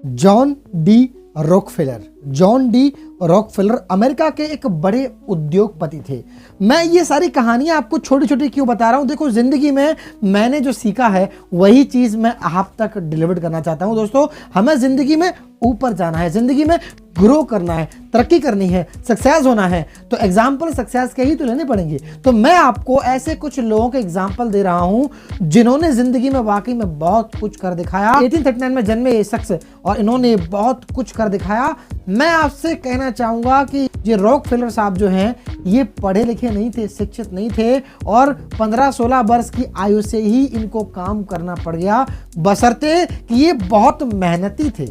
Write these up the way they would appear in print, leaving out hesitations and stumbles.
John D Rockefeller. John D Rockefeller America के एक बड़े उद्योगपति थे। मैं ये सारी कहानियां आपको छोटी छोटी क्यों बता रहा हूं? देखो, जिंदगी में मैंने जो सीखा है वही चीज मैं आप तक डिलीवर करना चाहता हूं। दोस्तों, हमें जिंदगी में ऊपर जाना है, जिंदगी में ग्रो करना है, तरक्की करनी है, सक्सेस होना है, तो एग्जाम्पल सक्सेस के ही तो लेने पड़ेंगे। तो मैं आपको ऐसे कुछ लोगों के एग्जाम्पल दे रहा हूं जिन्होंने जिंदगी में वाकई में बहुत कुछ कर दिखाया। 1839 में जन्मे ये शख्स और इन्होंने बहुत कुछ कर दिखाया। मैं आपसे कहना चाहूंगा कि ये रॉकफेलर साहब जो हैं ये पढ़े लिखे नहीं थे, शिक्षित नहीं थे और 15-16 वर्ष की आयु से ही इनको काम करना पड़ गया, बशर्ते कि ये बहुत मेहनती थे।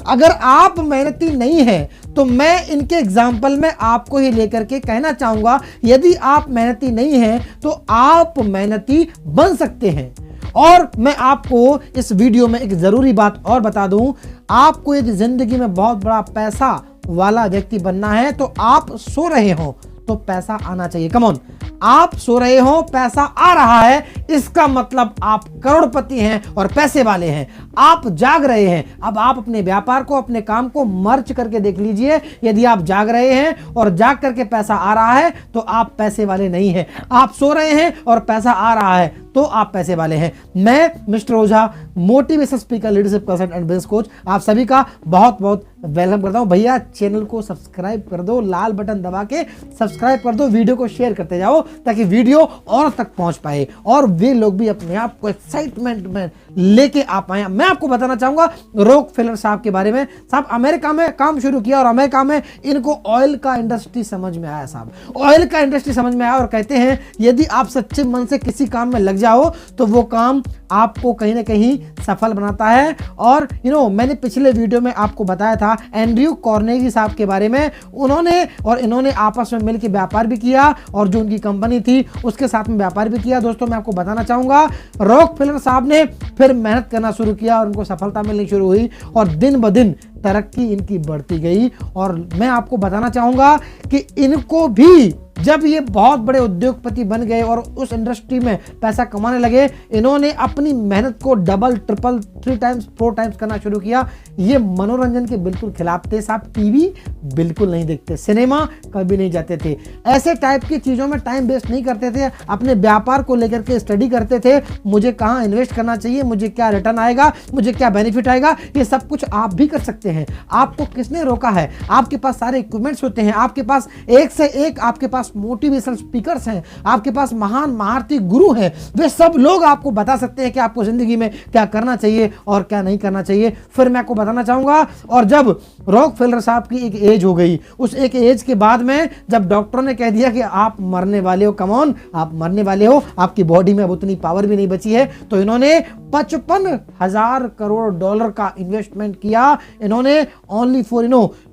अगर आप मेहनती नहीं हैं तो मैं इनके एग्जाम्पल में आपको ही लेकर के कहना चाहूंगा, यदि आप मेहनती नहीं हैं तो आप मेहनती बन सकते हैं। और मैं आपको इस वीडियो में एक जरूरी बात और बता दूं, आपको यदि जिंदगी में बहुत बड़ा पैसा वाला व्यक्ति बनना है तो आप सो रहे हो तो पैसा आना चाहिए। कम ऑन, आप सो रहे हो, पैसा आ रहा है, इसका मतलब आप करोड़पति हैं और पैसे वाले हैं। आप जाग रहे हैं, अब आप अपने व्यापार को, अपने काम को मर्ज करके देख लीजिए। यदि आप जाग रहे हैं और जाग करके पैसा आ रहा है तो आप पैसे वाले नहीं हैं। आप सो रहे हैं और पैसा आ रहा है तो आप पैसे वाले हैं। मैं mister Ojha, motivation speaker, leadership consultant and business coach, आप सभी का बहुत बहुत वेलकम करता हूं। भैया, चैनल को सब्सक्राइब कर दो, लाल बटन दबा के सब्सक्राइब कर दो, वीडियो को शेयर करते जाओ ताकि वीडियो और तक पहुंच पाए और वे लोग भी अपने आप को एक्साइटमेंट में लेके आ पाए। मैं आपको बताना चाहूंगा रॉकफेलर साहब के बारे में। साहब अमेरिका में काम शुरू किया और अमेरिका में इनको ऑयल का इंडस्ट्री समझ में आया। साहब ऑयल का इंडस्ट्री समझ में आया और कहते हैं यदि आप सच्चे मन से किसी काम में लग जाओ तो वो काम आपको कहीं ना कहीं सफल बनाता है। और मैंने पिछले वीडियो में आपको बताया था एंड्रयू कार्नेगी साहब के बारे में। उन्होंने और इन्होंने आपस में मिलकर व्यापार भी किया और जो उनकी कंपनी थी उसके साथ में व्यापार भी किया। दोस्तों, मैं आपको बताना चाहूंगा रॉकफेलर साहब ने फिर मेहनत करना शुरू किया और उनको सफलता मिलनी शुरू हुई और दिन ब दिन तरक्की इनकी बढ़ती गई। और मैं आपको बताना चाहूंगा कि इनको भी जब ये बहुत बड़े उद्योगपति बन गए और उस इंडस्ट्री में पैसा कमाने लगे, इन्होंने अपनी मेहनत को डबल, ट्रिपल, 3 टाइम्स 4 टाइम्स करना शुरू किया। ये मनोरंजन के बिल्कुल खिलाफ थे साहब, टीवी बिल्कुल नहीं देखते, सिनेमा कभी नहीं जाते थे, ऐसे टाइप की चीजों में टाइम वेस्ट नहीं करते थे। अपने व्यापार को लेकर के स्टडी करते थे, मुझे कहाँ इन्वेस्ट करना चाहिए, मुझे क्या रिटर्न आएगा, मुझे क्या बेनिफिट आएगा। ये सब कुछ आप भी कर सकते हैं। आपको किसने रोका है? आपके पास सारे इक्विपमेंट्स होते हैं, आपके पास एक से एक आपके पास मोटिवेशनल स्पीकर्स हैं, आपके पास महान महारथी गुरु हैं। वे सब लोग आपको बता सकते हैं कि आपको जिंदगी में क्या करना चाहिए और क्या नहीं करना चाहिए। फिर मैं आपको बताना चाहूंगा, और जब रॉकफेलर साहब की एक एज हो गई, उस एक एज के बाद में जब डॉक्टरों ने कह दिया कि आप मरने वाले हो, कम ऑन, आप मरने वाले हो, आपकी बॉडी में अब उतनी पावर भी नहीं बची है, तो इन्होंने 55,000 करोड़ डॉलर का इन्वेस्टमेंट किया। इन्होंने ओनली फॉर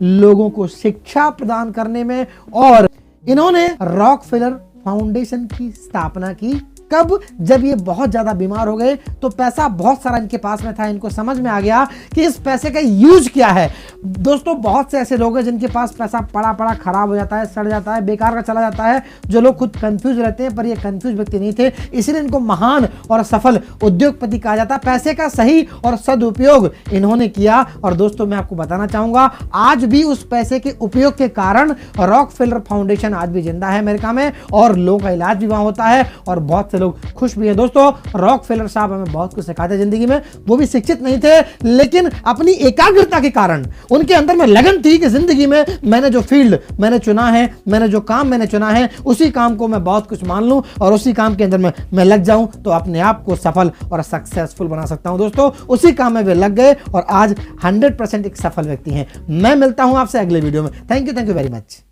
लोगों को शिक्षा प्रदान करने में, और इन्होंने रॉकफेलर फाउंडेशन की स्थापना की। कब? जब ये बहुत ज्यादा बीमार हो गए तो पैसा बहुत सारा इनके पास में था, इनको समझ में आ गया कि इस पैसे का यूज क्या है। दोस्तों, बहुत से ऐसे लोग हैं जिनके पास पैसा पड़ा पड़ा खराब हो जाता है, सड़ जाता है, बेकार का चला जाता है, जो लोग खुद कंफ्यूज रहते हैं, पर ये कंफ्यूज व्यक्ति नहीं थे, इसलिए इनको महान और सफल उद्योगपति कहा जाता है। पैसे का सही और सदुपयोग इन्होंने किया। और दोस्तों, मैं आपको बताना चाहूंगा, आज भी उस पैसे के उपयोग के कारण रॉकफेलर फाउंडेशन आज भी जिंदा है अमेरिका में और लोगों का इलाज भी वहां होता है और बहुत से लोग खुश भी हैं। दोस्तों, रॉकफेलर साहब हमें बहुत कुछ सिखाते हैं जिंदगी में। वो भी शिक्षित नहीं थे, लेकिन अपनी एकाग्रता के कारण उनके अंदर में लगन थी कि जिंदगी में मैंने जो फील्ड मैंने चुना है, मैंने जो काम मैंने चुना है, उसी काम को मैं बहुत कुछ मान लूं और उसी काम के अंदर में मैं लग जाऊं तो अपने आप को सफल और सक्सेसफुल बना सकता हूं। दोस्तों, उसी काम में वे लग गए और आज 100% एक सफल व्यक्ति हैं। मैं मिलता हूं आपसे अगले वीडियो में। Thank you very much.